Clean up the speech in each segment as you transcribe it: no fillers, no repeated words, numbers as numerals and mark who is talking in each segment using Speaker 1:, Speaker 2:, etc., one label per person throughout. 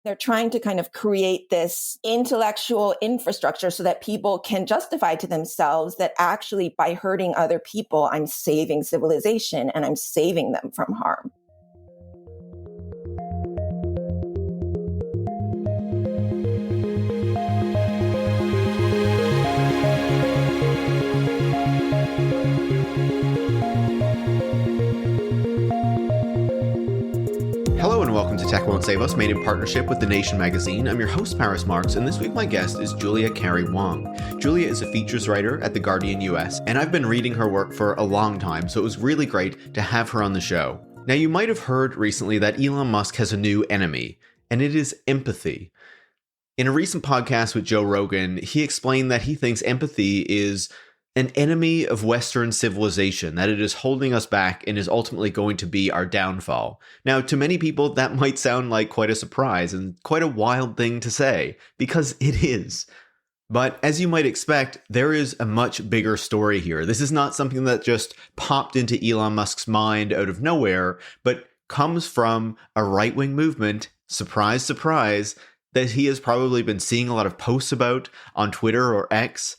Speaker 1: They're trying to kind of create this intellectual infrastructure so that people can justify to themselves that actually by hurting other people, I'm saving civilization and I'm saving them from harm.
Speaker 2: Hello and welcome to Tech Won't Save Us, made in partnership with The Nation magazine. I'm your host, Marx, and this week my guest is Julia Carrie Wong. Julia is a features writer at The Guardian US, and I've been reading her work for a long time, so it was really great to have her on the show. Now, you might have heard recently that Elon Musk has a new enemy, and it is empathy. In a recent podcast with Joe Rogan, he explained that he thinks empathy is an enemy of Western civilization, that it is holding us back and is ultimately going to be our downfall. Now, to many people, that might sound like quite a surprise and quite a wild thing to say, because it is. But as you might expect, there is a much bigger story here. This is not something that just popped into Elon Musk's mind out of nowhere, but comes from a right-wing movement, surprise, surprise, that he has probably been seeing a lot of posts about on Twitter or X,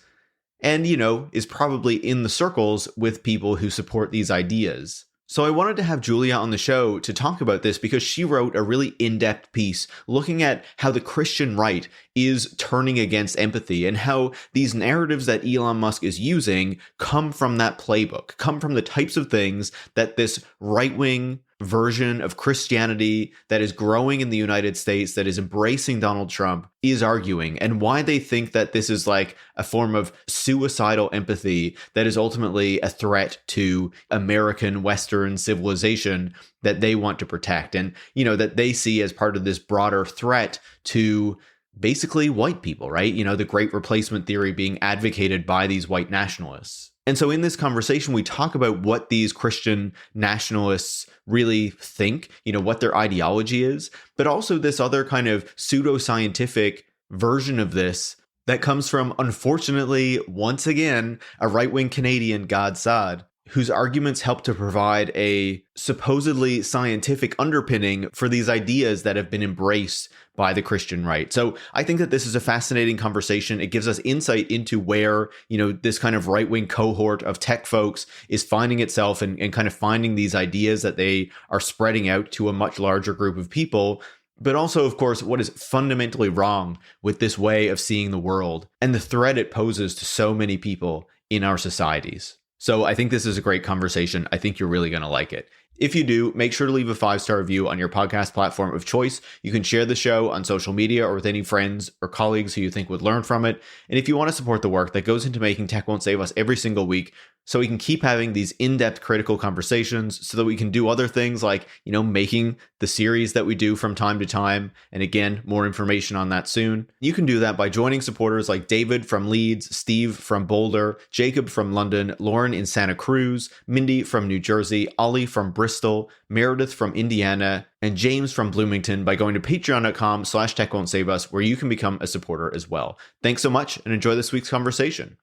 Speaker 2: and, is probably in the circles with people who support these ideas. So I wanted to have Julia on the show to talk about this because she wrote a really in-depth piece looking at how the Christian right is turning against empathy and how these narratives that Elon Musk is using come from that playbook, come from the types of things that this right-wing version of Christianity that is growing in the United States, that is embracing Donald Trump, is arguing, and why they think that this is like a form of suicidal empathy that is ultimately a threat to American Western civilization that they want to protect, and, that they see as part of this broader threat to basically white people, right? The Great Replacement theory being advocated by these white nationalists. And so in this conversation, we talk about what these Christian nationalists really think, what their ideology is, but also this other kind of pseudoscientific version of this that comes from, unfortunately, once again, a right-wing Canadian, Gad Saad, whose arguments help to provide a supposedly scientific underpinning for these ideas that have been embraced by the Christian right. So I think that this is a fascinating conversation. It gives us insight into where, this kind of right-wing cohort of tech folks is finding itself and kind of finding these ideas that they are spreading out to a much larger group of people. But also, of course, what is fundamentally wrong with this way of seeing the world and the threat it poses to so many people in our societies. So I think this is a great conversation. I think you're really going to like it. If you do, make sure to leave a 5-star review on your podcast platform of choice. You can share the show on social media or with any friends or colleagues who you think would learn from it. And if you want to support the work that goes into making Tech Won't Save Us every single week, so we can keep having these in-depth critical conversations, so that we can do other things like, making the series that we do from time to time. And again, more information on that soon. You can do that by joining supporters like David from Leeds, Steve from Boulder, Jacob from London, Lauren in Santa Cruz, Mindy from New Jersey, Ollie from Bristol, Meredith from Indiana, and James from Bloomington by going to patreon.com/techwon'tsaveus, where you can become a supporter as well. Thanks so much and enjoy this week's conversation.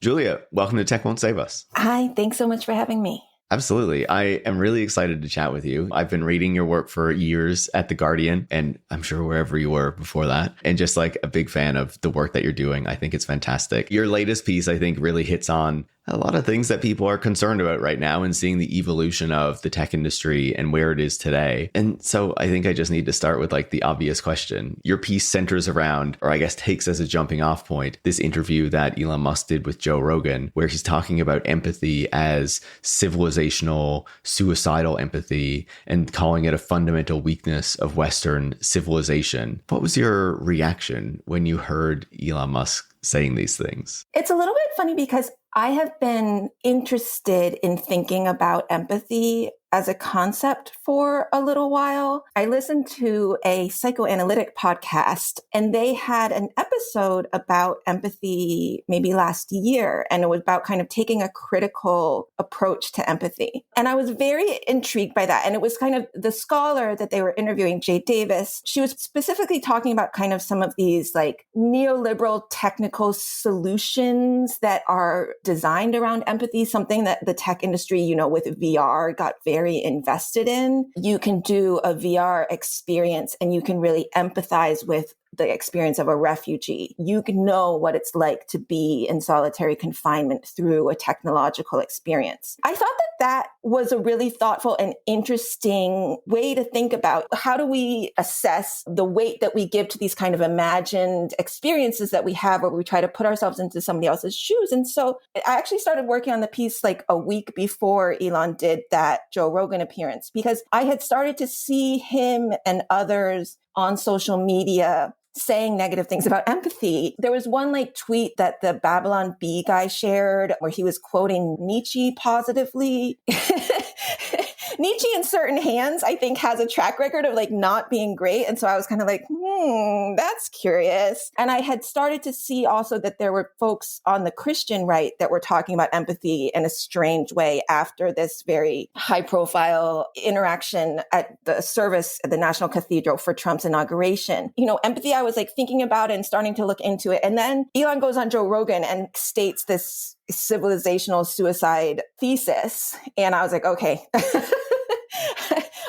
Speaker 2: Julia, welcome to Tech Won't Save Us.
Speaker 1: Hi, thanks so much for having me.
Speaker 2: Absolutely. I am really excited to chat with you. I've been reading your work for years at The Guardian, and I'm sure wherever you were before that, and just like a big fan of the work that you're doing. I think it's fantastic. Your latest piece, I think, really hits on a lot of things that people are concerned about right now and seeing the evolution of the tech industry and where it is today. And so I think I just need to start with like the obvious question. Your piece centers around, or I guess takes as a jumping off point, this interview that Elon Musk did with Joe Rogan, where he's talking about empathy as civilizational, suicidal empathy and calling it a fundamental weakness of Western civilization. What was your reaction when you heard Elon Musk saying these things?
Speaker 1: It's a little bit funny because I have been interested in thinking about empathy as a concept for a little while. I listened to a psychoanalytic podcast, and they had an episode about empathy maybe last year, and it was about kind of taking a critical approach to empathy. And I was very intrigued by that. And it was kind of the scholar that they were interviewing, Jay Davis. She was specifically talking about kind of some of these like neoliberal technical solutions that are designed around empathy, something that the tech industry, with VR got very very invested in, you can do a VR experience and you can really empathize with the experience of a refugee. You can know what it's like to be in solitary confinement through a technological experience. I thought that that was a really thoughtful and interesting way to think about how do we assess the weight that we give to these kind of imagined experiences that we have where we try to put ourselves into somebody else's shoes. And so I actually started working on the piece like a week before Elon did that Joe Rogan appearance, because I had started to see him and others on social media saying negative things about empathy. There was one like tweet that the Babylon Bee guy shared where he was quoting Nietzsche positively. Nietzsche in certain hands, I think, has a track record of like not being great. And so I was kind of like, that's curious. And I had started to see also that there were folks on the Christian right that were talking about empathy in a strange way after this very high profile interaction at the service at the National Cathedral for Trump's inauguration. You know, empathy, I was like thinking about it and starting to look into it. And then Elon goes on Joe Rogan and states this civilizational suicide thesis. And I was like, okay,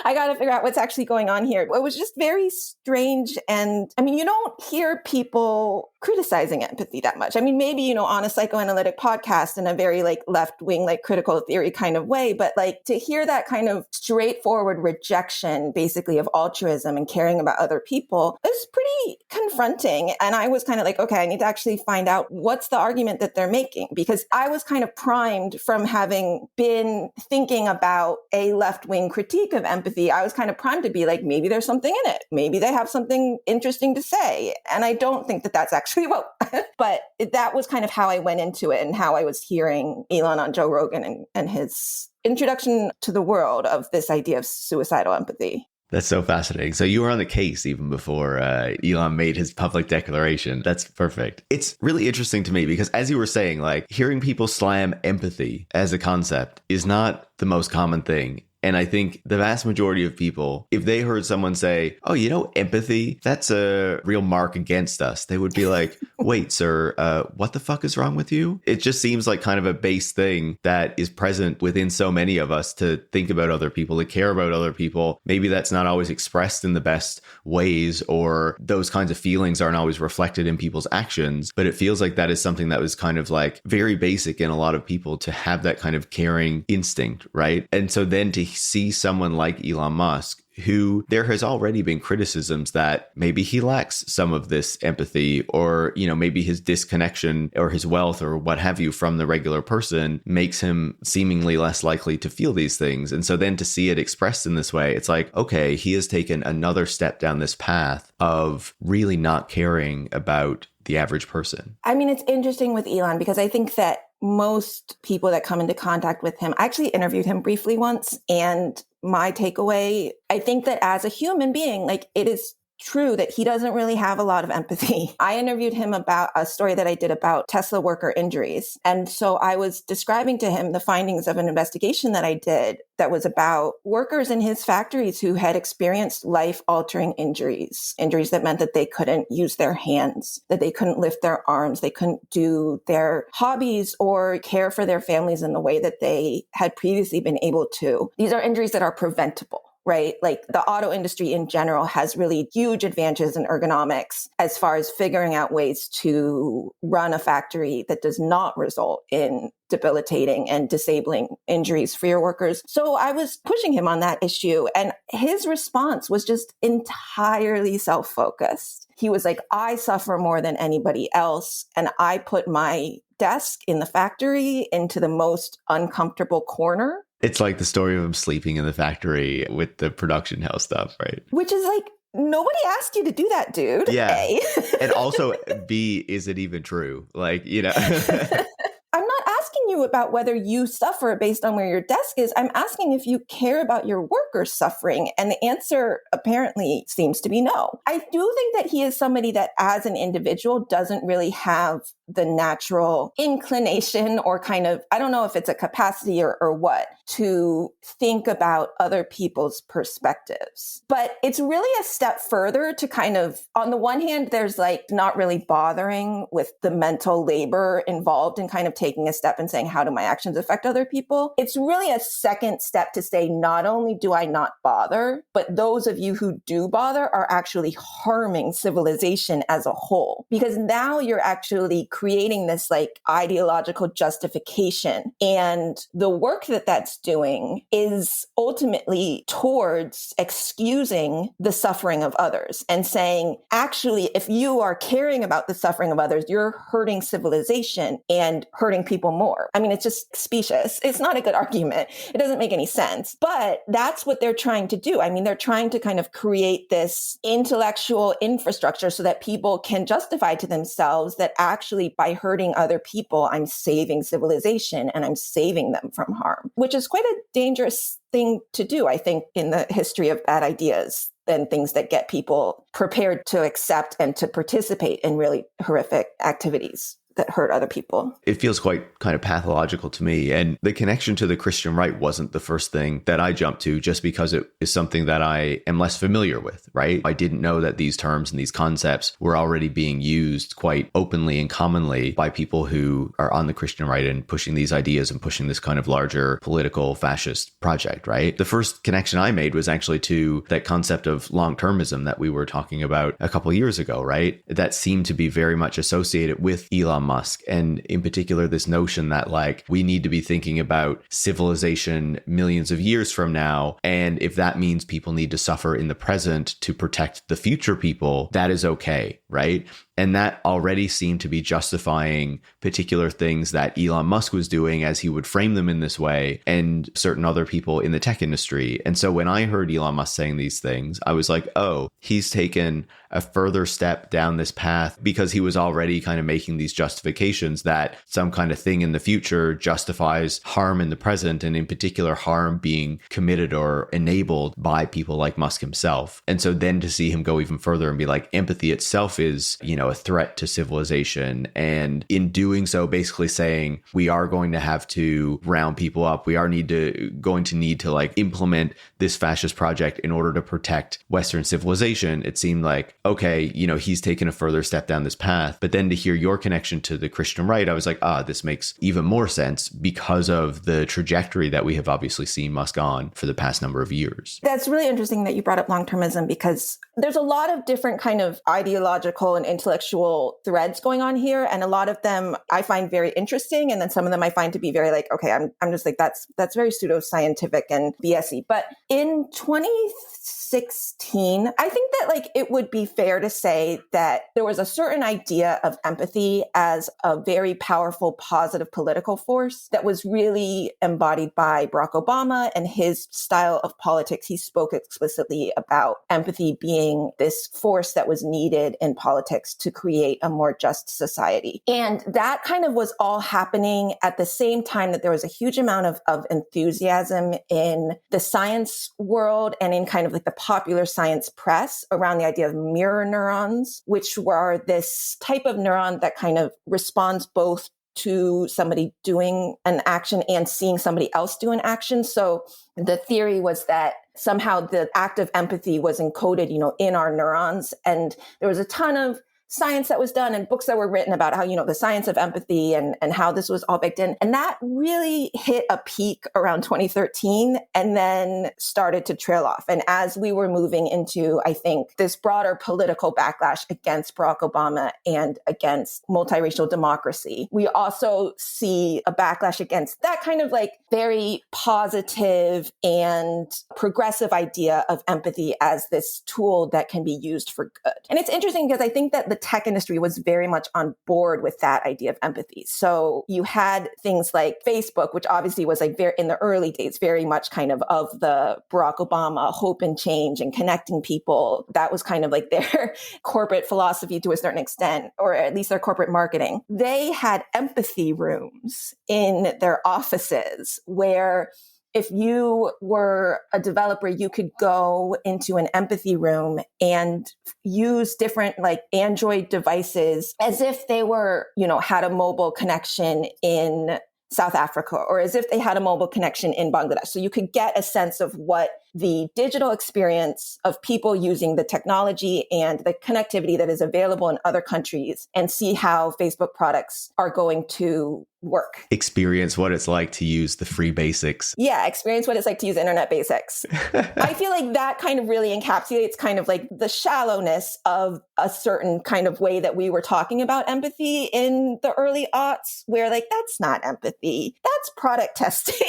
Speaker 1: I got to figure out what's actually going on here. It was just very strange. And I mean, you don't hear people criticizing empathy that much. I mean, maybe, you know, on a psychoanalytic podcast in a very like left-wing, like critical theory kind of way, but like to hear that kind of straightforward rejection basically of altruism and caring about other people is pretty confronting. And I was kind of like, okay, I need to actually find out what's the argument that they're making, because I was kind of primed from having been thinking about a left-wing critique of empathy. I was kind of primed to be like, maybe there's something in it. Maybe they have something interesting to say. And I don't think that that's actually well, but that was kind of how I went into it and how I was hearing Elon on Joe Rogan and his introduction to the world of this idea of suicidal empathy.
Speaker 2: That's so fascinating. So you were on the case even before Elon made his public declaration. That's perfect. It's really interesting to me because as you were saying, like hearing people slam empathy as a concept is not the most common thing. And I think the vast majority of people, if they heard someone say, oh, you know, empathy, that's a real mark against us, they would be like, wait, sir, what the fuck is wrong with you? It just seems like kind of a base thing that is present within so many of us to think about other people, to care about other people. Maybe that's not always expressed in the best ways, or those kinds of feelings aren't always reflected in people's actions. But it feels like that is something that was kind of like very basic in a lot of people to have that kind of caring instinct, right? And so then to see someone like Elon Musk, who there has already been criticisms that maybe he lacks some of this empathy, or, you know, maybe his disconnection or his wealth or what have you from the regular person makes him seemingly less likely to feel these things. And so then to see it expressed in this way, it's like, okay, he has taken another step down this path of really not caring about the average person.
Speaker 1: I mean, it's interesting with Elon because I think that most people that come into contact with him, I actually interviewed him briefly once, and my takeaway, I think that as a human being, like it is true that he doesn't really have a lot of empathy. I interviewed him about a story that I did about Tesla worker injuries. And so I was describing to him the findings of an investigation that I did that was about workers in his factories who had experienced life-altering injuries that meant that they couldn't use their hands, that they couldn't lift their arms, they couldn't do their hobbies or care for their families in the way that they had previously been able to. These are injuries that are preventable. Right? Like the auto industry in general has really huge advantages in ergonomics as far as figuring out ways to run a factory that does not result in debilitating and disabling injuries for your workers. So I was pushing him on that issue, and his response was just entirely self-focused. He was like, I suffer more than anybody else, and I put my desk in the factory into the most uncomfortable corner.
Speaker 2: It's like the story of him sleeping in the factory with the production house stuff, right?
Speaker 1: Which is like, nobody asked you to do that, dude.
Speaker 2: Yeah.
Speaker 1: A.
Speaker 2: And also, B, is it even true? Like, you know.
Speaker 1: I'm not asking you about whether you suffer based on where your desk is. I'm asking if you care about your workers suffering. And the answer apparently seems to be no. I do think that he is somebody that as an individual doesn't really have the natural inclination or kind of, I don't know if it's a capacity or what, to think about other people's perspectives. But it's really a step further to kind of, on the one hand, there's like not really bothering with the mental labor involved in kind of taking a step and saying, how do my actions affect other people? It's really a second step to say, not only do I not bother, but those of you who do bother are actually harming civilization as a whole. Because now you're actually creating this like ideological justification. And the work that that's doing is ultimately towards excusing the suffering of others and saying, actually, if you are caring about the suffering of others, you're hurting civilization and hurting people more. I mean, it's just specious. It's not a good argument. It doesn't make any sense. But that's what they're trying to do. I mean, they're trying to kind of create this intellectual infrastructure so that people can justify to themselves that actually by hurting other people, I'm saving civilization and I'm saving them from harm, which is quite a dangerous thing to do, I think, in the history of bad ideas and things that get people prepared to accept and to participate in really horrific activities that hurt other people.
Speaker 2: It feels quite kind of pathological to me. And the connection to the Christian right wasn't the first thing that I jumped to, just because it is something that I am less familiar with, right? I didn't know that these terms and these concepts were already being used quite openly and commonly by people who are on the Christian right and pushing these ideas and pushing this kind of larger political fascist project, right? The first connection I made was actually to that concept of long-termism that we were talking about a couple of years ago, right? That seemed to be very much associated with Elon Musk, and in particular this notion that like we need to be thinking about civilization millions of years from now, and if that means people need to suffer in the present to protect the future people, that is okay, right? And that already seemed to be justifying particular things that Elon Musk was doing as he would frame them in this way, and certain other people in the tech industry. And so when I heard Elon Musk saying these things, I was like, oh, he's taken a further step down this path because he was already kind of making these justifications that some kind of thing in the future justifies harm in the present, and in particular harm being committed or enabled by people like Musk himself. And so then to see him go even further and be like, empathy itself is, a threat to civilization. And in doing so, basically saying we are going to have to round people up. We are going to need to like implement this fascist project in order to protect Western civilization. It seemed like, okay, he's taken a further step down this path. But then to hear your connection to the Christian right, I was like, this makes even more sense because of the trajectory that we have obviously seen Musk on for the past number of years.
Speaker 1: That's really interesting that you brought up long-termism, because there's a lot of different kind of ideological and intellectual threads going on here. And a lot of them I find very interesting. And then some of them I find to be very like, okay, I'm just like, that's very pseudoscientific and BS-y. But in 2016, I think that like it would be fair to say that there was a certain idea of empathy as a very powerful, positive political force that was really embodied by Barack Obama and his style of politics. He spoke explicitly about empathy being this force that was needed in politics to create a more just society. And that kind of was all happening at the same time that there was a huge amount of enthusiasm in the science world and in kind of like the popular science press around the idea of mirror neurons, which were this type of neuron that kind of responds both to somebody doing an action and seeing somebody else do an action. So the theory was that somehow the act of empathy was encoded, in our neurons. And there was a ton of science that was done and books that were written about how, the science of empathy and how this was all baked in. And that really hit a peak around 2013 and then started to trail off. And as we were moving into, I think, this broader political backlash against Barack Obama and against multiracial democracy, we also see a backlash against that kind of like very positive and progressive idea of empathy as this tool that can be used for good. And it's interesting because I think that the tech industry was very much on board with that idea of empathy. So you had things like Facebook, which obviously was like very in the early days, very much kind of the Barack Obama hope and change and connecting people. That was kind of like their corporate philosophy to a certain extent, or at least their corporate marketing. They had empathy rooms in their offices where if you were a developer, you could go into an empathy room and use different like Android devices as if they were, had a mobile connection in South Africa, or as if they had a mobile connection in Bangladesh. So you could get a sense of what the digital experience of people using the technology and the connectivity that is available in other countries, and see how Facebook products are going to work.
Speaker 2: Experience what it's like to use the free basics.
Speaker 1: Yeah, experience what it's like to use internet basics. I feel like that kind of really encapsulates kind of like the shallowness of a certain kind of way that we were talking about empathy in the early aughts, where like, that's not empathy, that's product testing.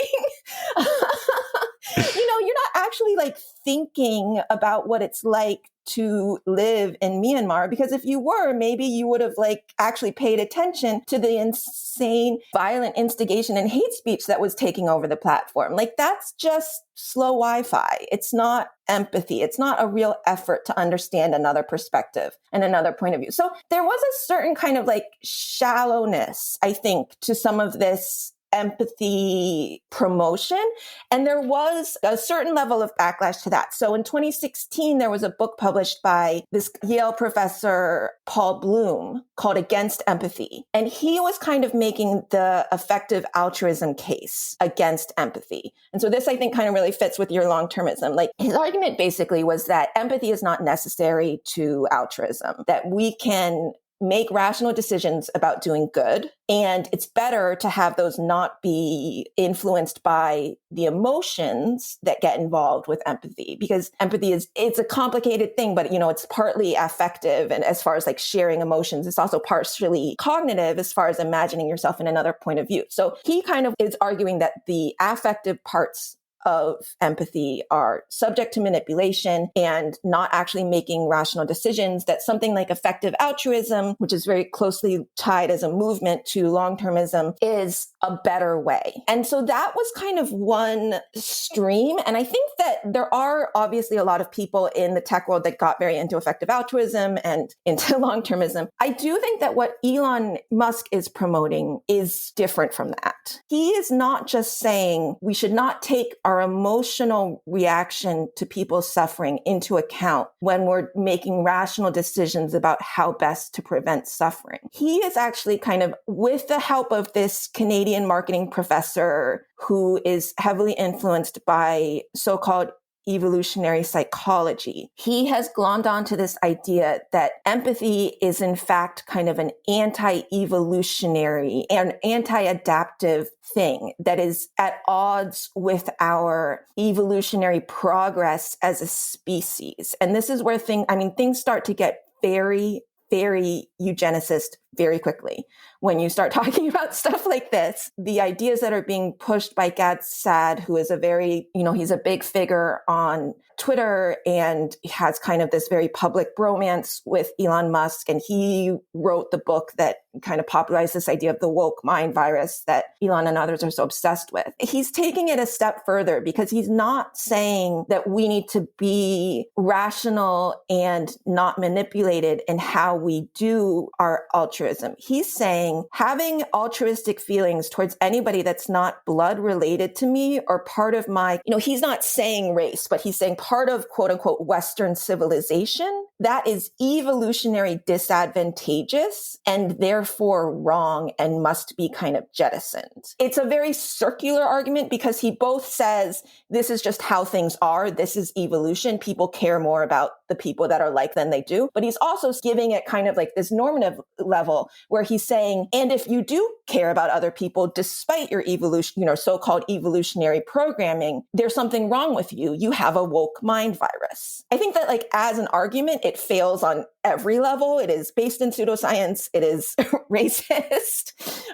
Speaker 1: You're not actually like thinking about what it's like to live in Myanmar, because if you were, maybe you would have like actually paid attention to the insane violent instigation and hate speech that was taking over the platform. Like, that's just slow Wi-Fi. It's not empathy. It's not a real effort to understand another perspective and another point of view. So there was a certain kind of like shallowness, I think, to some of this empathy promotion. And there was a certain level of backlash to that. So in 2016, there was a book published by this Yale professor, Paul Bloom, called Against Empathy. And he was kind of making the effective altruism case against empathy. And so this, I think, kind of really fits with your long-termism. Like, his argument basically was that empathy is not necessary to altruism, that we can make rational decisions about doing good. And it's better to have those not be influenced by the emotions that get involved with empathy, because empathy it's a complicated thing, but it's partly affective. And as far as like sharing emotions, it's also partially cognitive as far as imagining yourself in another point of view. So he kind of is arguing that the affective parts of empathy are subject to manipulation and not actually making rational decisions, that something like effective altruism, which is very closely tied as a movement to long-termism, is a better way. And so that was kind of one stream. And I think that there are obviously a lot of people in the tech world that got very into effective altruism and into long-termism. I do think that what Elon Musk is promoting is different from that. He is not just saying we should not take our emotional reaction to people's suffering into account when we're making rational decisions about how best to prevent suffering. He is actually kind of, with the help of this Canadian marketing professor who is heavily influenced by so-called evolutionary psychology, he has glommed onto this idea that empathy is in fact kind of an anti-evolutionary and anti-adaptive thing that is at odds with our evolutionary progress as a species. And this is where things start to get very, very eugenicist very quickly. When you start talking about stuff like this, the ideas that are being pushed by Gad Saad, who is he's a big figure on Twitter and has kind of this very public bromance with Elon Musk. And he wrote the book that kind of popularized this idea of the woke mind virus that Elon and others are so obsessed with. He's taking it a step further, because he's not saying that we need to be rational and not manipulated in how we do our altruism. He's saying having altruistic feelings towards anybody that's not blood related to me or part of my, he's not saying race, but he's saying part of quote unquote Western civilization, that is evolutionary disadvantageous and therefore wrong and must be kind of jettisoned. It's a very circular argument, because he both says this is just how things are. This is evolution. People care more about the people that are like than they do. But he's also giving it kind of like this normative level where he's saying, and if you do care about other people, despite your evolution, so-called evolutionary programming, there's something wrong with you. You have a woke mind virus. I think that like as an argument, it fails on every level. It is based in pseudoscience. It is racist.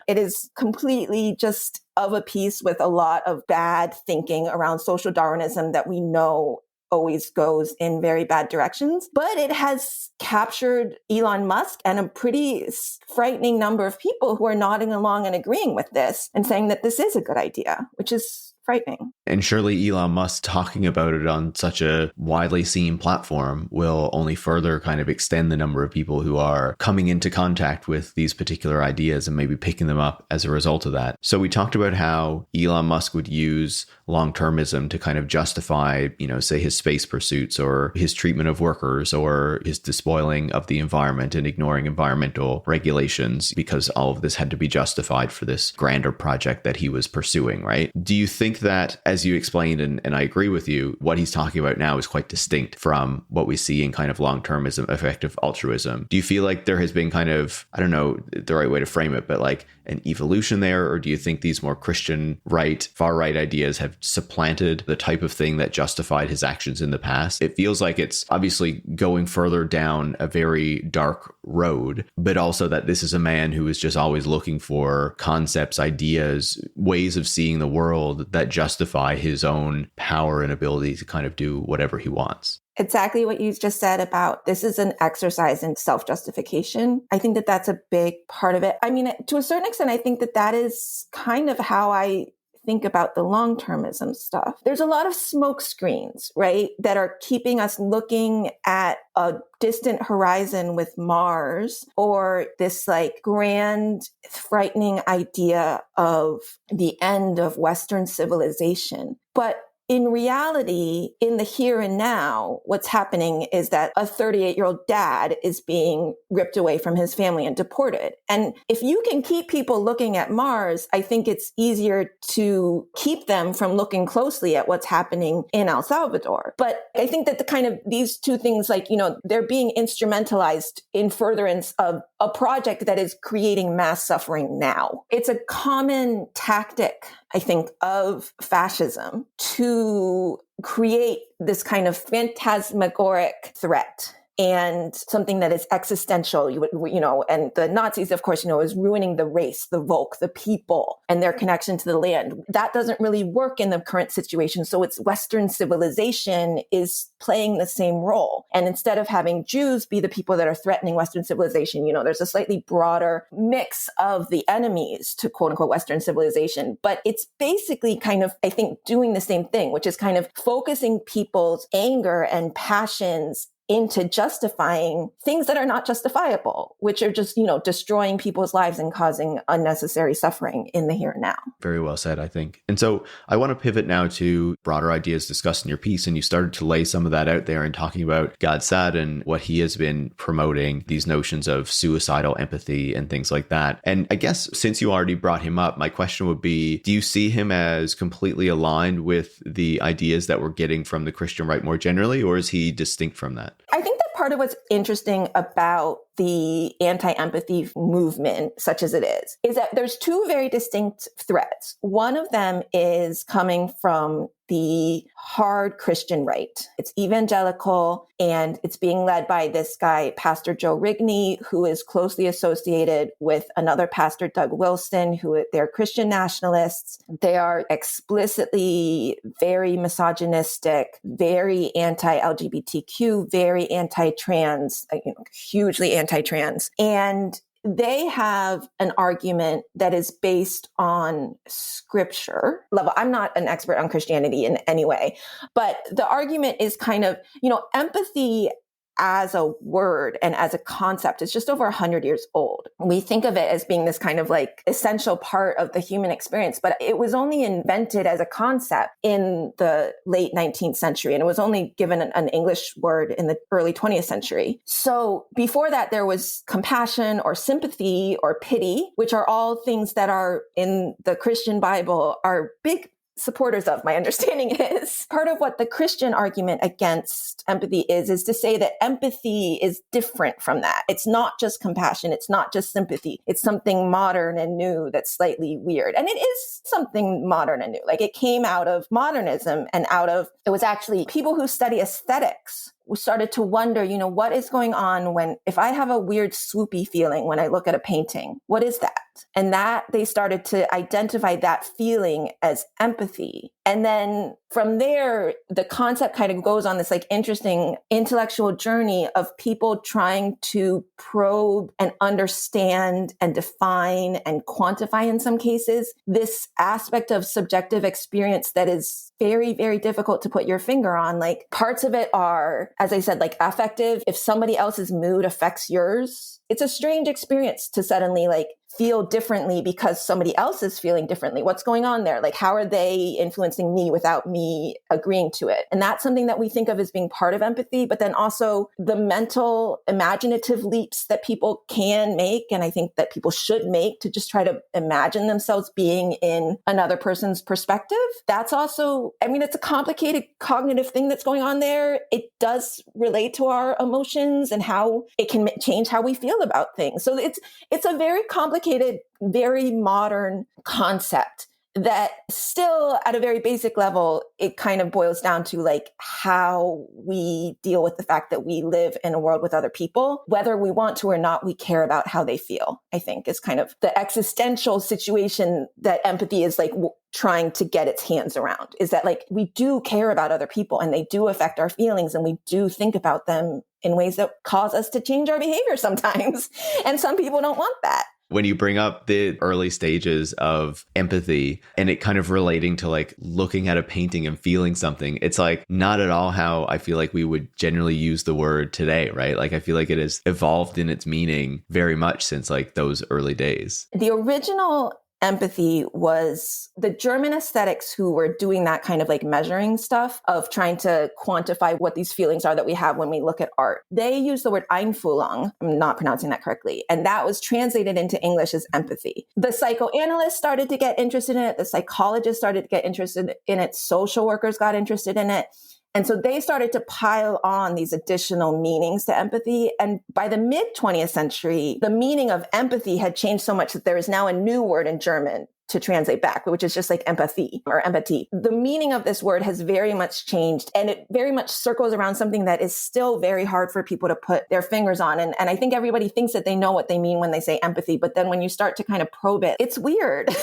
Speaker 1: It is completely just of a piece with a lot of bad thinking around social Darwinism that we know always goes in very bad directions. But it has captured Elon Musk and a pretty frightening number of people who are nodding along and agreeing with this and saying that this is a good idea, which is frightening.
Speaker 2: And surely Elon Musk talking about it on such a widely seen platform will only further kind of extend the number of people who are coming into contact with these particular ideas and maybe picking them up as a result of that. So we talked about how Elon Musk would use long-termism to kind of justify, say his space pursuits or his treatment of workers or his despoiling of the environment and ignoring environmental regulations, because all of this had to be justified for this grander project that he was pursuing, right? Do you think that, as you explained, and I agree with you, what he's talking about now is quite distinct from what we see in kind of long-termism, effective altruism? Do you feel like there has been kind of, I don't know the right way to frame it, but like an evolution there? Or do you think these more Christian right, far right ideas have supplanted the type of thing that justified his actions in the past? It feels like it's obviously going further down a very dark road, but also that this is a man who is just always looking for concepts, ideas, ways of seeing the world that justify his own power and ability to kind of do whatever he wants.
Speaker 1: Exactly what you just said about this is an exercise in self-justification. I think that that's a big part of it. I mean, to a certain extent, I think that that is kind of how I think about the long-termism stuff. There's a lot of smoke screens, right, that are keeping us looking at a distant horizon with Mars, or this like grand, frightening idea of the end of Western civilization. But in reality, in the here and now, what's happening is that a 38-year-old dad is being ripped away from his family and deported. And if you can keep people looking at Mars, I think it's easier to keep them from looking closely at what's happening in El Salvador. But I think that the kind of these two things, like, they're being instrumentalized in furtherance of a project that is creating mass suffering now. It's a common tactic, I think, of fascism to create this kind of phantasmagoric threat and something that is existential, and the Nazis, of course, is ruining the race, the Volk, the people, and their connection to the land. That doesn't really work in the current situation. So it's Western civilization is playing the same role. And instead of having Jews be the people that are threatening Western civilization, there's a slightly broader mix of the enemies to quote unquote Western civilization. But it's basically kind of, I think, doing the same thing, which is kind of focusing people's anger and passions into justifying things that are not justifiable, which are just, destroying people's lives and causing unnecessary suffering in the here and now.
Speaker 2: Very well said, I think. And so I want to pivot now to broader ideas discussed in your piece. And you started to lay some of that out there in talking about Gad Saad and what he has been promoting, these notions of suicidal empathy and things like that. And I guess since you already brought him up, my question would be, do you see him as completely aligned with the ideas that we're getting from the Christian right more generally, or is he distinct from that?
Speaker 1: I think that part of what's interesting about the anti-empathy movement, such as it is that there's two very distinct threats. One of them is coming from the hard Christian right. It's evangelical, and it's being led by this guy, Pastor Joe Rigney, who is closely associated with another pastor, Doug Wilson, who they're Christian nationalists. They are explicitly very misogynistic, very anti-LGBTQ, very anti-trans, hugely anti-trans. And they have an argument that is based on scripture level. I'm not an expert on Christianity in any way, but the argument is kind of, empathy as a word and as a concept is just over 100 years old. We think of it as being this kind of like essential part of the human experience, but it was only invented as a concept in the late 19th century, and it was only given an English word in the early 20th century. So before that, there was compassion or sympathy or pity, which are all things that are in the Christian Bible are big supporters of. My understanding is part of what the Christian argument against empathy is to say that empathy is different from that. It's not just compassion. It's not just sympathy. It's something modern and new that's slightly weird. And it is something modern and new. Like, it came out of modernism and it was actually people who study aesthetics started to wonder, what is going on if I have a weird swoopy feeling when I look at a painting, what is that? And that they started to identify that feeling as empathy. And then from there, the concept kind of goes on this like interesting intellectual journey of people trying to probe and understand and define and quantify in some cases this aspect of subjective experience that is very, very difficult to put your finger on. Like parts of it are, as I said, like affective. If somebody else's mood affects yours, it's a strange experience to suddenly like feel differently because somebody else is feeling differently. What's going on there? Like, how are they influencing me without me agreeing to it? And that's something that we think of as being part of empathy, but then also the mental imaginative leaps that people can make. And I think that people should make to just try to imagine themselves being in another person's perspective. That's also, I mean, it's a complicated cognitive thing that's going on there. It does relate to our emotions and how it can change how we feel about things. So it's a very complicated, very modern concept that still at a very basic level, it kind of boils down to like how we deal with the fact that we live in a world with other people. Whether we want to or not, we care about how they feel, I think is kind of the existential situation that empathy is like trying to get its hands around, is that like we do care about other people and they do affect our feelings and we do think about them in ways that cause us to change our behavior sometimes. And some people don't want that.
Speaker 2: When you bring up the early stages of empathy and it kind of relating to like looking at a painting and feeling something, it's like not at all how I feel like we would generally use the word today, right? Like I feel like it has evolved in its meaning very much since like those early days.
Speaker 1: The original empathy was the German aesthetics who were doing that kind of like measuring stuff of trying to quantify what these feelings are that we have when we look at art. They used the word Einfühlung, I'm not pronouncing that correctly, and that was translated into English as empathy. The psychoanalysts started to get interested in it. The psychologists started to get interested in it. Social workers got interested in it. And so they started to pile on these additional meanings to empathy. And by the mid 20th century, the meaning of empathy had changed so much that there is now a new word in German to translate back, which is just like empathy or empathy. The meaning of this word has very much changed, and it very much circles around something that is still very hard for people to put their fingers on. And I think everybody thinks that they know what they mean when they say empathy, but then when you start to kind of probe it, it's weird.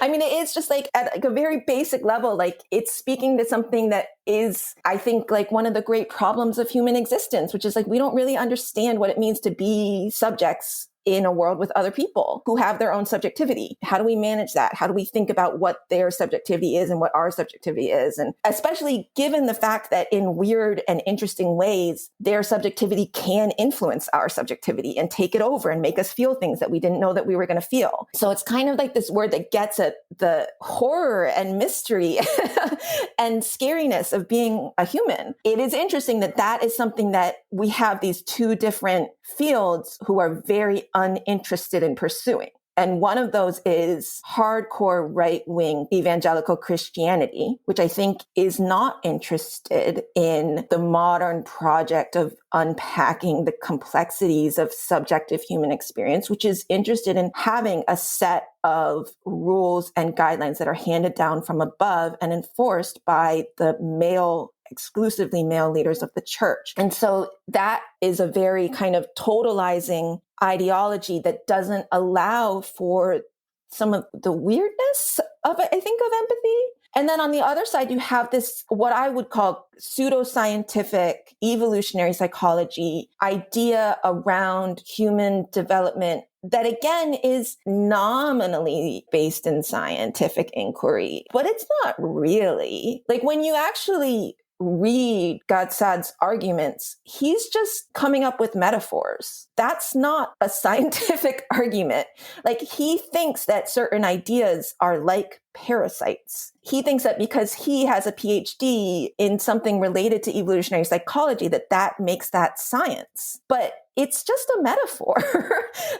Speaker 1: I mean, it's just like at like a very basic level, like it's speaking to something that is, I think, like one of the great problems of human existence, which is like we don't really understand what it means to be subjects in a world with other people who have their own subjectivity. How do we manage that? How do we think about what their subjectivity is and what our subjectivity is? And especially given the fact that in weird and interesting ways, their subjectivity can influence our subjectivity and take it over and make us feel things that we didn't know that we were going to feel. So it's kind of like this word that gets at the horror and mystery and scariness of being a human. It is interesting that that is something that we have these two different fields who are very uninterested in pursuing. And one of those is hardcore right-wing evangelical Christianity, which I think is not interested in the modern project of unpacking the complexities of subjective human experience, which is interested in having a set of rules and guidelines that are handed down from above and enforced by the exclusively male leaders of the church. And so that is a very kind of totalizing ideology that doesn't allow for some of the weirdness of it, I think, of empathy. And then on the other side, you have this, what I would call pseudoscientific evolutionary psychology idea around human development that again is nominally based in scientific inquiry, but it's not really. Like when you actually read Godsad's arguments, he's just coming up with metaphors. That's not a scientific argument. Like he thinks that certain ideas are like parasites. He thinks that because he has a PhD in something related to evolutionary psychology, that makes that science. But it's just a metaphor.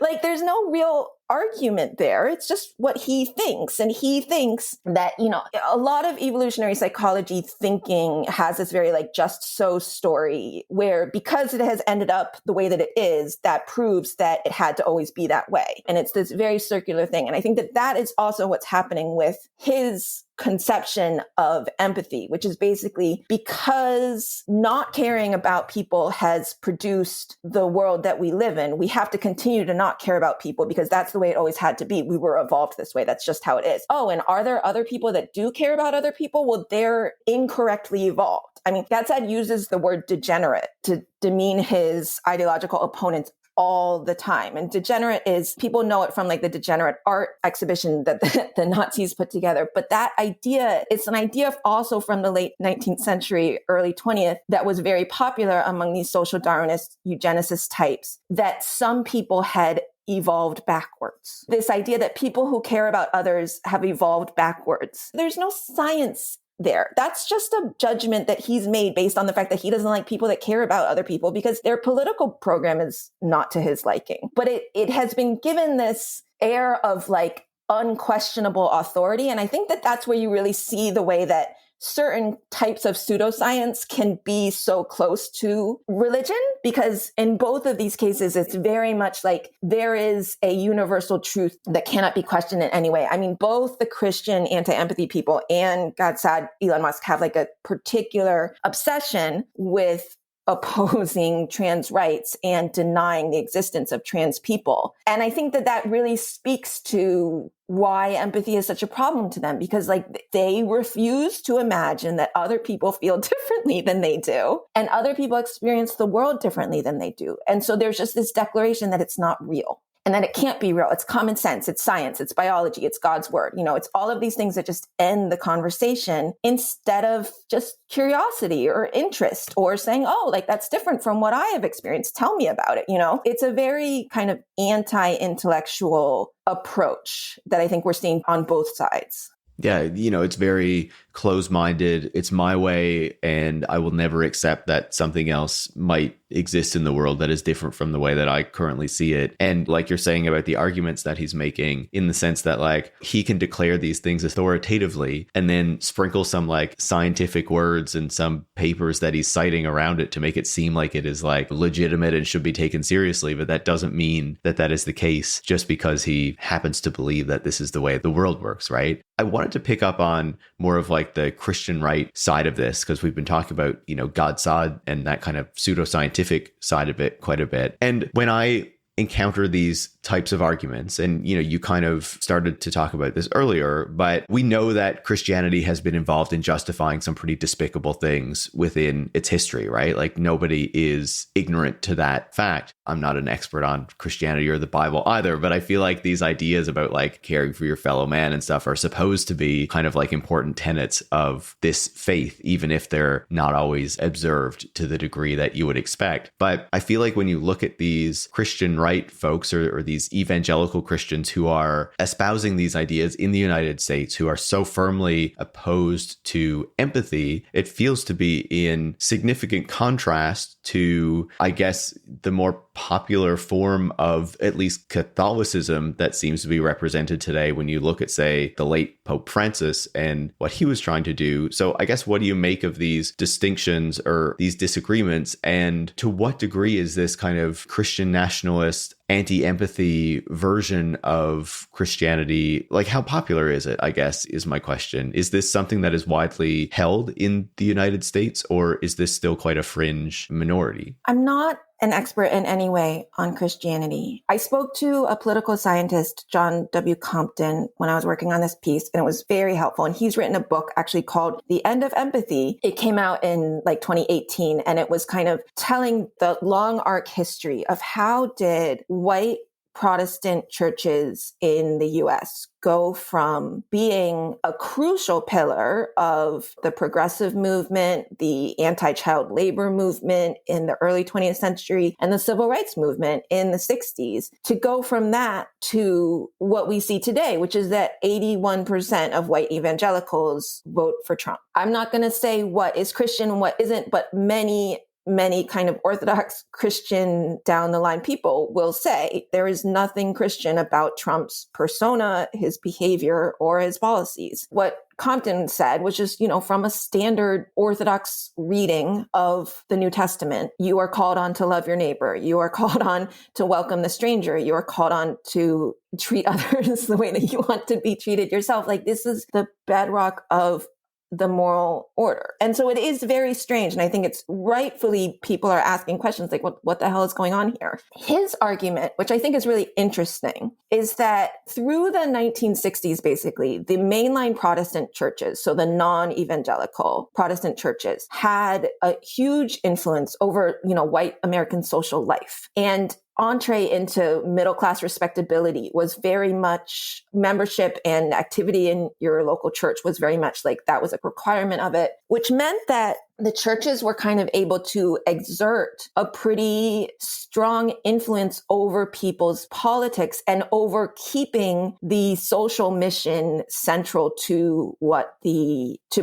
Speaker 1: Like there's no real argument there. It's just what he thinks. And he thinks that, a lot of evolutionary psychology thinking has this very like just so story where because it has ended up the way that it is, that proves that it had to always be that way. And it's this very circular thing. And I think that is also what's happening with his conception of empathy, which is basically because not caring about people has produced the world that we live in, we have to continue to not care about people because that's the way it always had to be. We were evolved this way. That's just how it is. Oh, and are there other people that do care about other people? Well, they're incorrectly evolved. I mean, Gadsad uses the word degenerate to demean his ideological opponents all the time. And degenerate is, people know it from like the degenerate art exhibition that the Nazis put together. But that idea, it's an idea also from the late 19th century, early 20th, that was very popular among these social Darwinist eugenicist types, that some people had evolved backwards. This idea that people who care about others have evolved backwards. There's no science there. That's just a judgment that he's made based on the fact that he doesn't like people that care about other people because their political program is not to his liking. But it has been given this air of like unquestionable authority. And I think that that's where you really see the way that certain types of pseudoscience can be so close to religion, because in both of these cases, it's very much like there is a universal truth that cannot be questioned in any way. I mean, both the Christian anti-empathy people and Gadsad, Elon Musk have like a particular obsession with opposing trans rights and denying the existence of trans people. And I think that that really speaks to why empathy is such a problem to them, because like they refuse to imagine that other people feel differently than they do and other people experience the world differently than they do. And so there's just this declaration that it's not real. And that it can't be real. It's common sense. It's science. It's biology. It's God's word. You know, it's all of these things that just end the conversation instead of just curiosity or interest or saying, oh, like that's different from what I have experienced. Tell me about it. You know, it's a very kind of anti-intellectual approach that I think we're seeing on both sides.
Speaker 2: Yeah, you know, it's very closed-minded. It's my way, and I will never accept that something else might exist in the world that is different from the way that I currently see it. And like you're saying about the arguments that he's making, in the sense that like he can declare these things authoritatively and then sprinkle some like scientific words and some papers that he's citing around it to make it seem like it is like legitimate and should be taken seriously. But that doesn't mean that that is the case just because he happens to believe that this is the way the world works, right? I wanted to pick up on more of like the Christian right side of this, because we've been talking about, you know, Gadsad and that kind of pseudoscientific side of it quite a bit. And when I encounter these types of arguments, and you know, you kind of started to talk about this earlier, but we know that Christianity has been involved in justifying some pretty despicable things within its history, right? Like nobody is ignorant to that fact. I'm not an expert on Christianity or the Bible either, but I feel like these ideas about like caring for your fellow man and stuff are supposed to be kind of like important tenets of this faith, even if they're not always observed to the degree that you would expect. But I feel like when you look at these Christian right folks or these evangelical Christians who are espousing these ideas in the United States, who are so firmly opposed to empathy, it feels to be in significant contrast to, I guess, the more popular form of at least Catholicism that seems to be represented today when you look at, say, the late Pope Francis and what he was trying to do. So I guess, what do you make of these distinctions or these disagreements? And to what degree is this kind of Christian nationalist anti-empathy version of Christianity, like how popular is it, I guess, is my question. Is this something that is widely held in the United States, or is this still quite a fringe minority?
Speaker 1: I'm not an expert in any way on Christianity. I spoke to a political scientist, John W. Compton, when I was working on this piece, and it was very helpful. And he's written a book actually called The End of Empathy. It came out in like 2018, and it was kind of telling the long arc history of how did white Protestant churches in the US go from being a crucial pillar of the progressive movement, the anti-child labor movement in the early 20th century, and the civil rights movement in the 60s, to go from that to what we see today, which is that 81% of white evangelicals vote for Trump. I'm not going to say what is Christian and what isn't, but many many kind of Orthodox Christian down the line people will say there is nothing Christian about Trump's persona, his behavior, or his policies. What Compton said was just, from a standard Orthodox reading of the New Testament, you are called on to love your neighbor. You are called on to welcome the stranger. You are called on to treat others the way that you want to be treated yourself. Like, this is the bedrock of the moral order. And so it is very strange. And I think it's rightfully people are asking questions like, what the hell is going on here? His argument, which I think is really interesting, is that through the 1960s, basically, the mainline Protestant churches, so the non-evangelical Protestant churches, had a huge influence over, white American social life. And entree into middle-class respectability was very much membership, and activity in your local church was very much like that was a requirement of it, which meant that the churches were kind of able to exert a pretty strong influence over people's politics and over keeping the social mission central to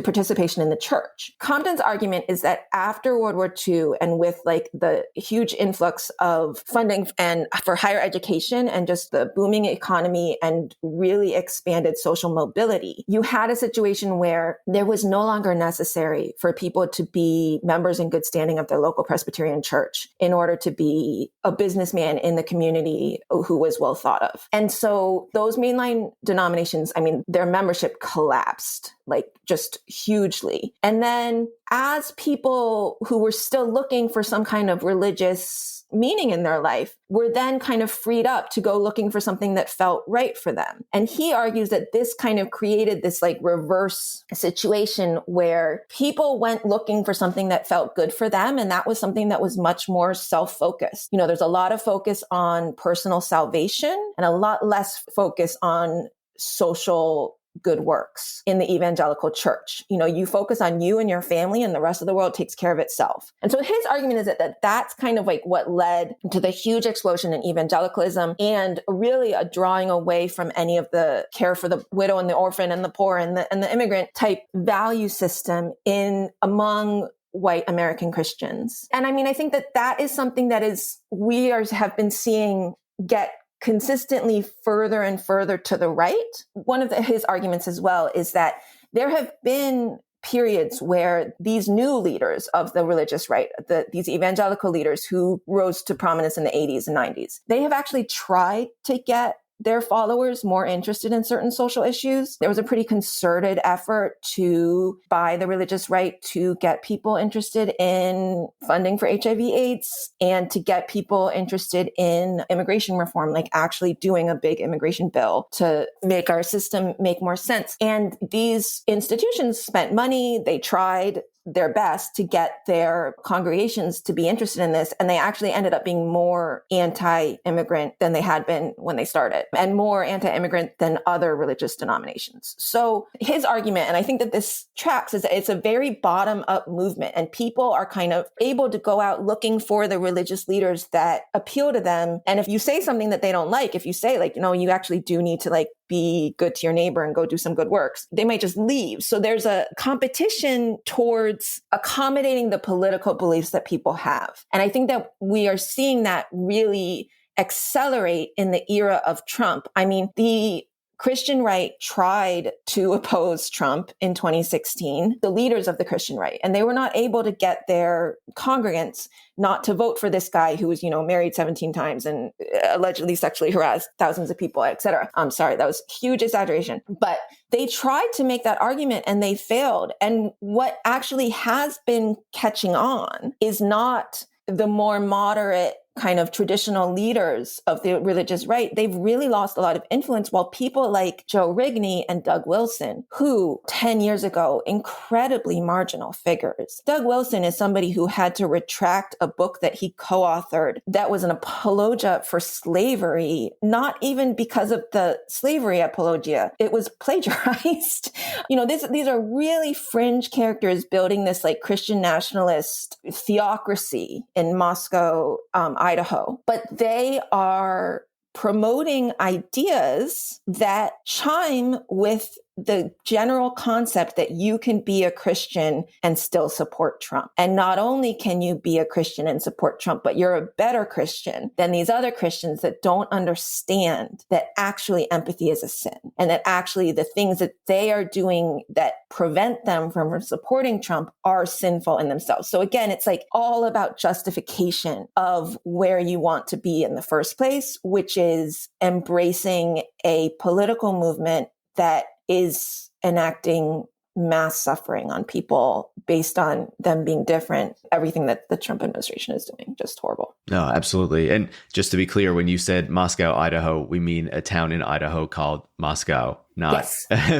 Speaker 1: participation in the church. Compton's argument is that after World War II, and with like the huge influx of funding and for higher education and just the booming economy and really expanded social mobility, you had a situation where there was no longer necessary for people to be members in good standing of their local Presbyterian church in order to be a businessman in the community who was well thought of. And so those mainline denominations, their membership collapsed, like just hugely. And then as people who were still looking for some kind of religious meaning in their life were then kind of freed up to go looking for something that felt right for them. And he argues that this kind of created this like reverse situation where people went looking for something that felt good for them. And that was something that was much more self-focused. There's a lot of focus on personal salvation and a lot less focus on social good works in the evangelical church. You focus on you and your family, and the rest of the world takes care of itself. And so his argument is that that's kind of like what led to the huge explosion in evangelicalism and really a drawing away from any of the care for the widow and the orphan and the poor and the immigrant type value system among white American Christians. And I think that is something that have been seeing get consistently further and further to the right. One of his arguments as well is that there have been periods where these new leaders of the religious right, these evangelical leaders who rose to prominence in the 80s and 90s, they have actually tried to get their followers more interested in certain social issues. There was a pretty concerted effort by the religious right to get people interested in funding for HIV/AIDS and to get people interested in immigration reform, like actually doing a big immigration bill to make our system make more sense. And these institutions spent money, they tried their best to get their congregations to be interested in this. And they actually ended up being more anti-immigrant than they had been when they started, and more anti-immigrant than other religious denominations. So his argument, and I think that this tracks, is that it's a very bottom-up movement, and people are kind of able to go out looking for the religious leaders that appeal to them. And if you say something that they don't like, if you say like, you actually do need to be good to your neighbor and go do some good works, they might just leave. So there's a competition towards accommodating the political beliefs that people have. And I think that we are seeing that really accelerate in the era of Trump. The Christian right tried to oppose Trump in 2016, the leaders of the Christian right, and they were not able to get their congregants not to vote for this guy who was, married 17 times and allegedly sexually harassed thousands of people, et cetera. I'm sorry, that was huge exaggeration. But they tried to make that argument and they failed. And what actually has been catching on is not the more moderate kind of traditional leaders of the religious right. They've really lost a lot of influence, while people like Joe Rigney and Doug Wilson, who 10 years ago, incredibly marginal figures. Doug Wilson is somebody who had to retract a book that he co-authored that was an apologia for slavery, not even because of the slavery apologia. It was plagiarized. These are really fringe characters building this like Christian nationalist theocracy in Moscow, Idaho, but they are promoting ideas that chime with the general concept that you can be a Christian and still support Trump. And not only can you be a Christian and support Trump, but you're a better Christian than these other Christians that don't understand that actually empathy is a sin and that actually the things that they are doing that prevent them from supporting Trump are sinful in themselves. So again, it's like all about justification of where you want to be in the first place, which is embracing a political movement that is enacting mass suffering on people based on them being different. Everything that the Trump administration is doing, just horrible.
Speaker 2: No, absolutely. And just to be clear, when you said Moscow, Idaho, we mean a town in Idaho called Moscow, not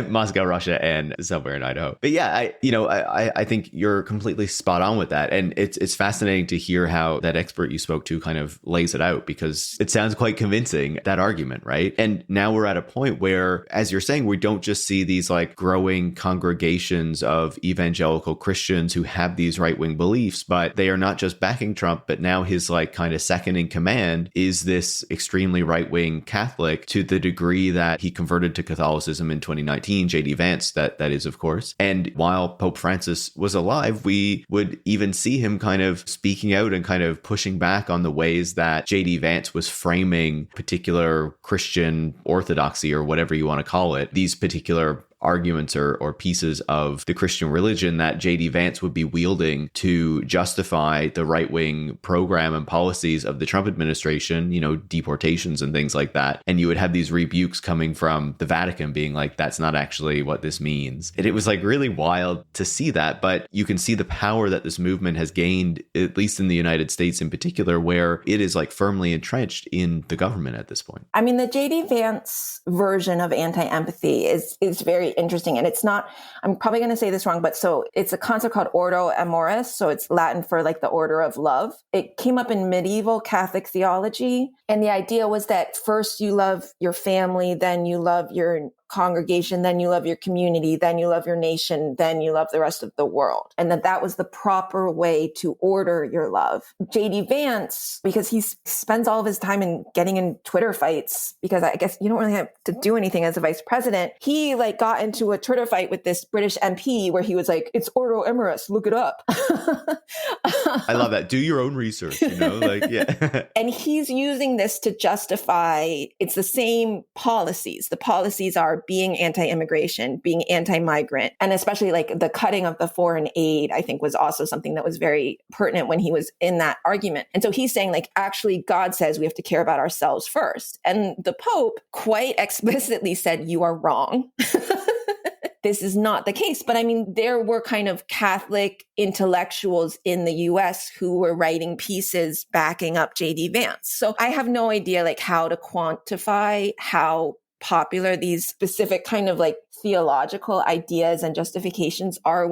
Speaker 2: Moscow, Russia, and somewhere in Idaho. But yeah, I think you're completely spot on with that. And it's fascinating to hear how that expert you spoke to kind of lays it out, because it sounds quite convincing, that argument, right? And now we're at a point where, as you're saying, we don't just see these like growing congregations of evangelical Christians who have these right-wing beliefs, but they are not just backing Trump, but now his like kind of second in command is this extremely right-wing Catholic, to the degree that he converted to Catholicism in 2019, J.D. Vance, that is, of course. And while Pope Francis was alive, we would even see him kind of speaking out and kind of pushing back on the ways that J.D. Vance was framing particular Christian orthodoxy, or whatever you want to call it, these particular arguments or pieces of the Christian religion that J.D. Vance would be wielding to justify the right-wing program and policies of the Trump administration, deportations and things like that. And you would have these rebukes coming from the Vatican being like, that's not actually what this means. And it was like really wild to see that, but you can see the power that this movement has gained, at least in the United States in particular, where it is like firmly entrenched in the government at this point.
Speaker 1: I mean, the J.D. Vance version of anti-empathy is very interesting. And it's not, I'm probably going to say this wrong, but so it's a concept called Ordo Amoris. So it's Latin for like the order of love. It came up in medieval Catholic theology. And the idea was that first you love your family, then you love your congregation, then you love your community, then you love your nation, then you love the rest of the world. And that was the proper way to order your love. J.D. Vance, because he spends all of his time in getting in Twitter fights, because I guess you don't really have to do anything as a vice president. He like got into a Twitter fight with this British MP where he was like, it's Ordo Amoris, look it up.
Speaker 2: I love that. Do your own research, yeah.
Speaker 1: And he's using this to justify, it's the same policies. The policies are being anti-immigration, being anti-migrant, and especially like the cutting of the foreign aid, I think was also something that was very pertinent when he was in that argument. And so he's saying like, actually, God says we have to care about ourselves first. And the Pope quite explicitly said, you are wrong. This is not the case. But I mean, there were kind of Catholic intellectuals in the US who were writing pieces backing up J.D. Vance. So I have no idea like how to quantify how popular these specific kind of like theological ideas and justifications are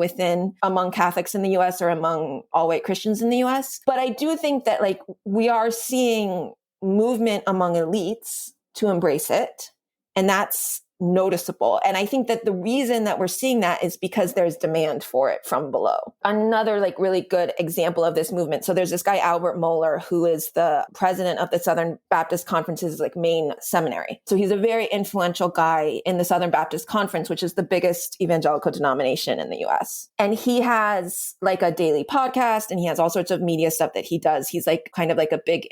Speaker 1: among Catholics in the US or among all white Christians in the US. But I do think that like we are seeing movement among elites to embrace it. And that's noticeable. And I think that the reason that we're seeing that is because there's demand for it from below. Another like really good example of this movement. So there's this guy, Albert Mohler, who is the president of the Southern Baptist Conference's like main seminary. So he's a very influential guy in the Southern Baptist Conference, which is the biggest evangelical denomination in the US. And he has like a daily podcast and he has all sorts of media stuff that he does. He's like kind of like a big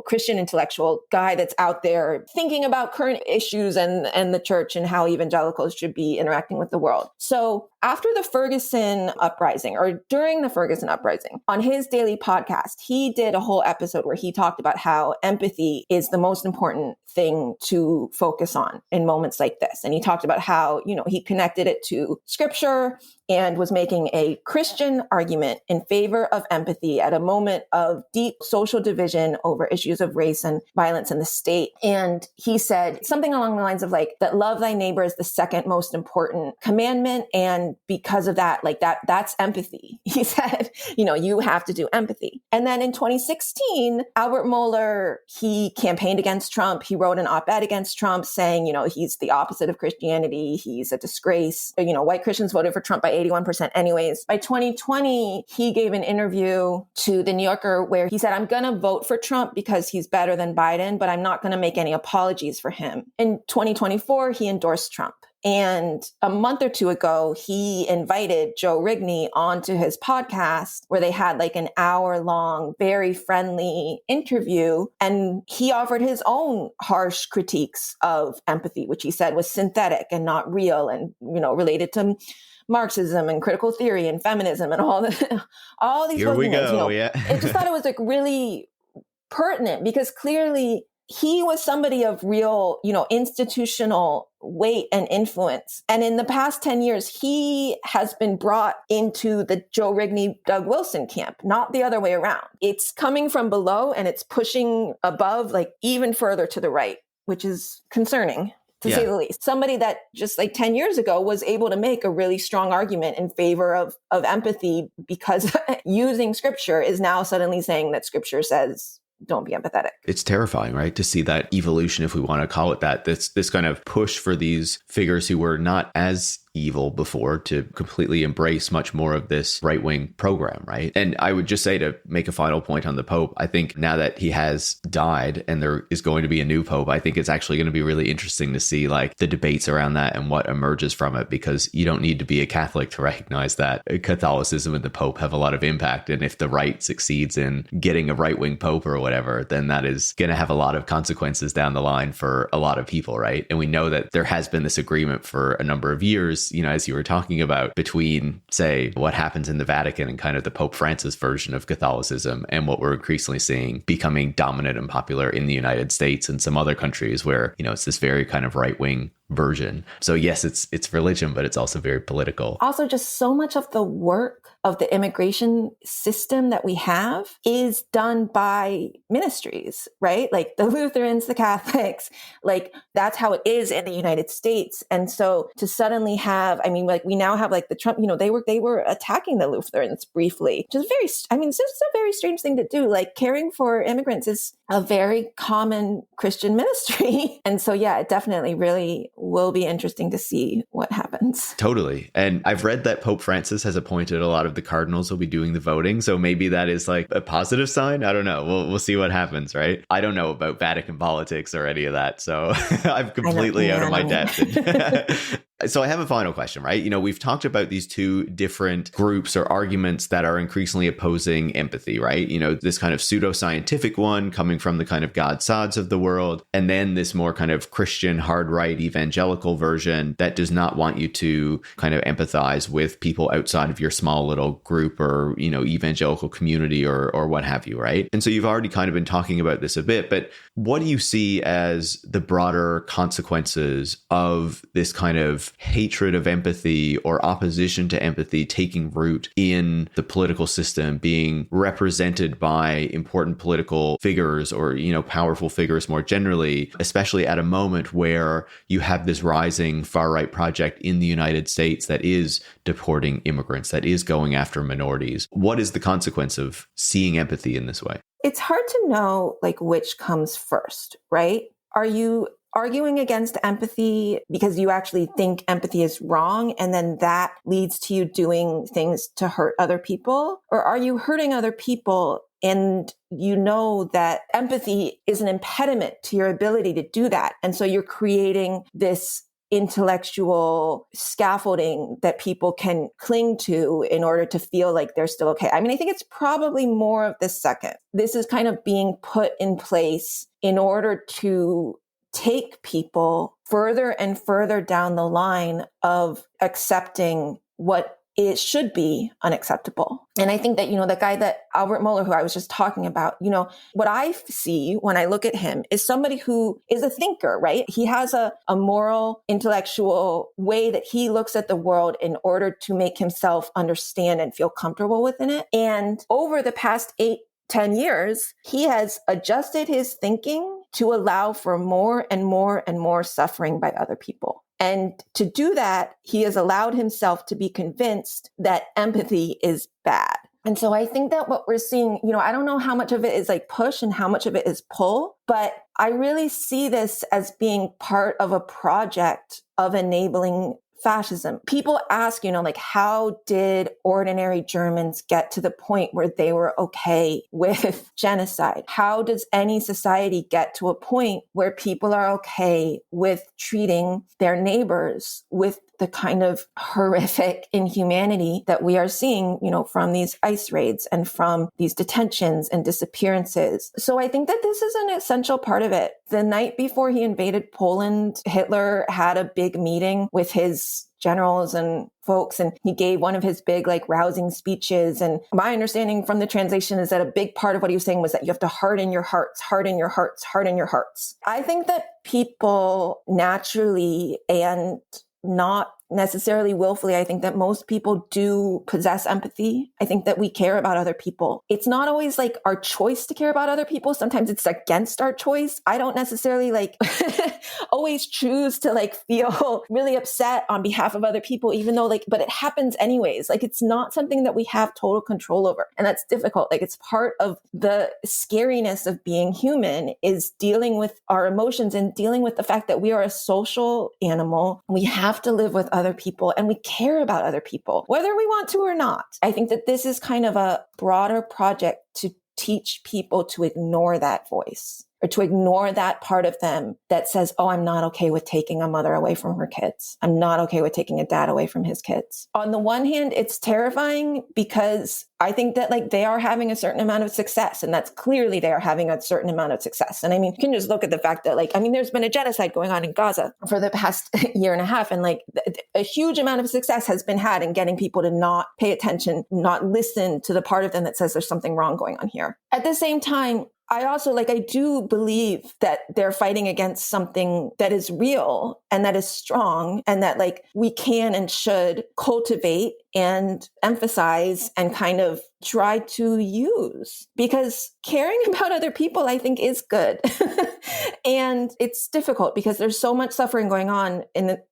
Speaker 1: Christian intellectual guy that's out there thinking about current issues and the church and how evangelicals should be interacting with the world. So after the Ferguson uprising, or during the Ferguson uprising, on his daily podcast, he did a whole episode where he talked about how empathy is the most important thing to focus on in moments like this. And he talked about how, he connected it to scripture and was making a Christian argument in favor of empathy at a moment of deep social division over issues of race and violence in the state. And he said something along the lines of like, that love thy neighbor is the second most important commandment. And because of that, like that's empathy. He said, you have to do empathy. And then in 2016, Albert Mohler, he campaigned against Trump. He wrote an op-ed against Trump saying, he's the opposite of Christianity. He's a disgrace. White Christians voted for Trump by 81% anyways. By 2020, he gave an interview to The New Yorker where he said, I'm going to vote for Trump because he's better than Biden, but I'm not going to make any apologies for him. In 2024, he endorsed Trump. And a month or two ago, he invited Joe Rigney onto his podcast where they had like an hour-long, very friendly interview. And he offered his own harsh critiques of empathy, which he said was synthetic and not real and, related to Marxism and critical theory and feminism and all these
Speaker 2: Here we go.
Speaker 1: I just thought it was like really pertinent because clearly he was somebody of real, institutional weight and influence. And in the past 10 years, he has been brought into the Joe Rigney, Doug Wilson camp, not the other way around. It's coming from below and it's pushing above, like even further to the right, which is concerning, to say the least. Somebody that just like 10 years ago was able to make a really strong argument in favor of empathy because using scripture is now suddenly saying that scripture says, don't be empathetic.
Speaker 2: It's terrifying, right? To see that evolution, if we want to call it that, this kind of push for these figures who were not as evil before to completely embrace much more of this right-wing program, right? And I would just say, to make a final point on the Pope, I think now that he has died and there is going to be a new Pope, I think it's actually going to be really interesting to see like the debates around that and what emerges from it, because you don't need to be a Catholic to recognize that Catholicism and the Pope have a lot of impact. And if the right succeeds in getting a right-wing Pope or whatever, then that is going to have a lot of consequences down the line for a lot of people, right? And we know that there has been this agreement for a number of years, as you were talking about, between, say, what happens in the Vatican and kind of the Pope Francis version of Catholicism and what we're increasingly seeing becoming dominant and popular in the United States and some other countries where, it's this very kind of right-wing version. So yes, it's religion, but it's also very political.
Speaker 1: Also, just so much of the work of the immigration system that we have is done by ministries, right? Like the Lutherans, the Catholics, like that's how it is in the United States. And so to suddenly have, we now have like the Trump, they were attacking the Lutherans briefly, which is it's just a very strange thing to do. Like caring for immigrants is a very common Christian ministry. And so, yeah, it definitely really will be interesting to see what happens.
Speaker 2: Totally. And I've read that Pope Francis has appointed a lot of the cardinals who'll be doing the voting. So maybe that is like a positive sign. I don't know. We'll see what happens, right? I don't know about Vatican politics or any of that. So I'm completely out of my depth. So I have a final question, right? We've talked about these two different groups or arguments that are increasingly opposing empathy, right? This kind of pseudoscientific one coming from the kind of God Sods of the world, and then this more kind of Christian, hard right, evangelical version that does not want you to kind of empathize with people outside of your small little group or, evangelical community or what have you, right? And so you've already kind of been talking about this a bit, but what do you see as the broader consequences of this kind of hatred of empathy or opposition to empathy taking root in the political system, being represented by important political figures or, powerful figures more generally, especially at a moment where you have this rising far-right project in the United States that is deporting immigrants, that is going after minorities? What is the consequence of seeing empathy in this way?
Speaker 1: It's hard to know like which comes first, right? Are you arguing against empathy because you actually think empathy is wrong and then that leads to you doing things to hurt other people? Or are you hurting other people and you know that empathy is an impediment to your ability to do that? And so you're creating this intellectual scaffolding that people can cling to in order to feel like they're still okay. I think it's probably more of the second. This is kind of being put in place in order to take people further and further down the line of accepting what it should be unacceptable. And I think that, the guy that Albert Mohler, who I was just talking about, what I see when I look at him is somebody who is a thinker, right? He has a moral, intellectual way that he looks at the world in order to make himself understand and feel comfortable within it. And over the past 8-10 years, he has adjusted his thinking to allow for more and more and more suffering by other people. And to do that, he has allowed himself to be convinced that empathy is bad. And so I think that what we're seeing, I don't know how much of it is like push and how much of it is pull, but I really see this as being part of a project of enabling fascism. People ask, like, how did ordinary Germans get to the point where they were okay with genocide? How does any society get to a point where people are okay with treating their neighbors with the kind of horrific inhumanity that we are seeing, from these ICE raids and from these detentions and disappearances? So I think that this is an essential part of it. The night before he invaded Poland, Hitler had a big meeting with his generals and folks, and he gave one of his big, rousing speeches. And my understanding from the translation is that a big part of what he was saying was that you have to harden your hearts, harden your hearts, harden your hearts. I think that people naturally and not necessarily willfully, I think that most people do possess empathy. I think that we care about other people. It's not always our choice to care about other people. Sometimes it's against our choice. I don't necessarily always choose to feel really upset on behalf of other people, even though but it happens anyways. It's not something that we have total control over. And that's difficult. It's part of the scariness of being human, is dealing with our emotions and dealing with the fact that we are a social animal. We have to live with other people and we care about other people, whether we want to or not. I think that this is kind of a broader project to teach people to ignore that voice, or to ignore that part of them that says, oh, I'm not okay with taking a mother away from her kids. I'm not okay with taking a dad away from his kids. On the one hand, it's terrifying because I think that they are having a certain amount of success, and that's clearly they are having a certain amount of success. And you can just look at the fact that there's been a genocide going on in Gaza for the past year and a half. And a huge amount of success has been had in getting people to not pay attention, not listen to the part of them that says there's something wrong going on here. At the same time, I also, I do believe that they're fighting against something that is real and that is strong, and that we can and should cultivate and emphasize and kind of try to use, because caring about other people, I think, is good. And it's difficult because there's so much suffering going on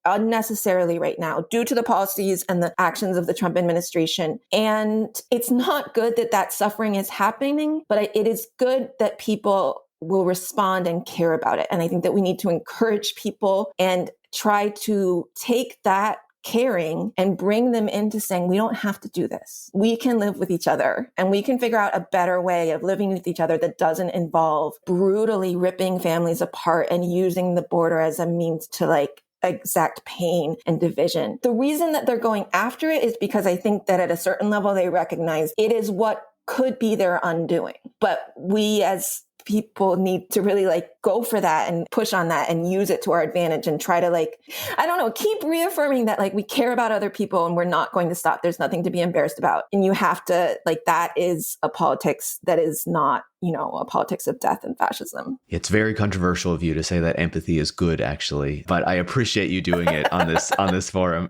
Speaker 1: unnecessarily right now due to the policies and the actions of the Trump administration. And it's not good that that suffering is happening, but it is good that people will respond and care about it. And I think that we need to encourage people and try to take that caring and bring them into saying, we don't have to do this. We can live with each other, and we can figure out a better way of living with each other that doesn't involve brutally ripping families apart and using the border as a means to exact pain and division. The reason that they're going after it is because I think that at a certain level, they recognize it is what could be their undoing. But we as people need to really go for that and push on that and use it to our advantage and try to keep reaffirming that we care about other people and we're not going to stop. There's nothing to be embarrassed about. And you have to that is a politics that is not, a politics of death and fascism.
Speaker 2: It's very controversial of you to say that empathy is good, actually, but I appreciate you doing it on this forum.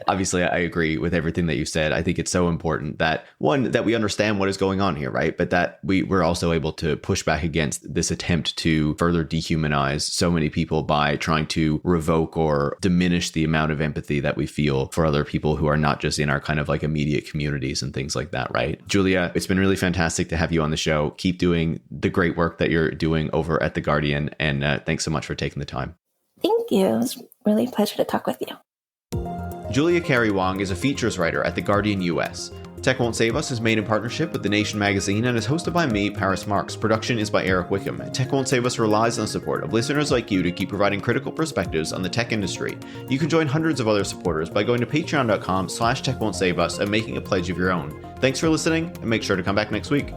Speaker 2: Obviously, I agree with everything that you said. I think it's so important that we understand what is going on here, right? But that we're also able to push back against this attempt to further dehumanize so many people by trying to revoke or diminish the amount of empathy that we feel for other people who are not just in our kind of immediate communities and things like that, right? Julia, it's been really fantastic to have you on the show. Keep doing the great work that you're doing over at The Guardian. And thanks so much for taking the time.
Speaker 1: Thank you. It was really a pleasure to talk with you.
Speaker 2: Julia Carrie Wong is a features writer at The Guardian US. Tech Won't Save Us is made in partnership with The Nation magazine and is hosted by me, Paris Marx. Production is by Eric Wickham. Tech Won't Save Us relies on the support of listeners like you to keep providing critical perspectives on the tech industry. You can join hundreds of other supporters by going to patreon.com/techwon'tsaveus and making a pledge of your own. Thanks for listening, and make sure to come back next week.